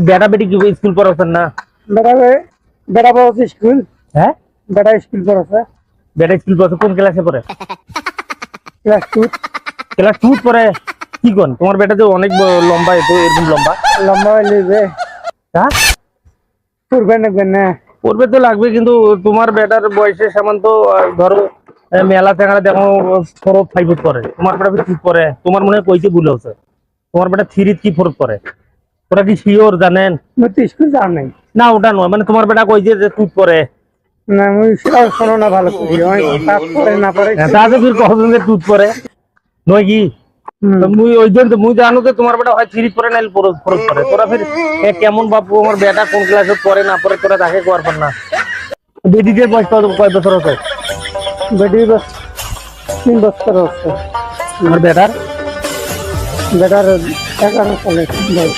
বেটা বেটি কি স্কুল পড়াছেন না? বেটা বেটা পড়াছে স্কুল। হ্যাঁ, বেটা স্কুল পড়াছে। বেটা স্কুল পড়াছে, কোন ক্লাসে পড়ে? ক্লাস 2। ক্লাস 2 পড়ে? কি কোন তোমার বেটা যে অনেক লম্বা, এত এরকম লম্বা? লম্বা হইলে যে হ্যাঁ, পড়বে না। পড়বে তো লাগবে, কিন্তু তোমার বেটার বয়সে সমান তো ধরো মেলা চেঙ্গারা দেখো 4-5 পরে, তোমার বেটা 2 পরে। তোমার মনে হয় কইতে ভুল হচ্ছে, তোমার বেটা 3 কি 4 পরে? ওরা কি শিওর জানেন? মুই তো স্কুল যাও নাই। না ওটা নয়, মানে তোমার বেটা কইছে যে 2 পরে। না মুই সেটাও শোনো না ভালো করে। ওই পাস করে না পারে। তাতে ফির কখন যে 2 পরে নয় কি? তো মুই ওই জন্য মুই জানো যে তোমার বেটা হয় 3 পরে নাইলে 4 পরে। তোরা ফির কেমন বাপু আমার বেটা কোন ক্লাসে পড়ে না পড়ে তোরা তাকে কোয়ার পার না। বেদিদের বয়স কয় বছর হচ্ছে? বেটি বাস 3 বছর হচ্ছে। আমার বেটার বেটার 11 সালে বয়স।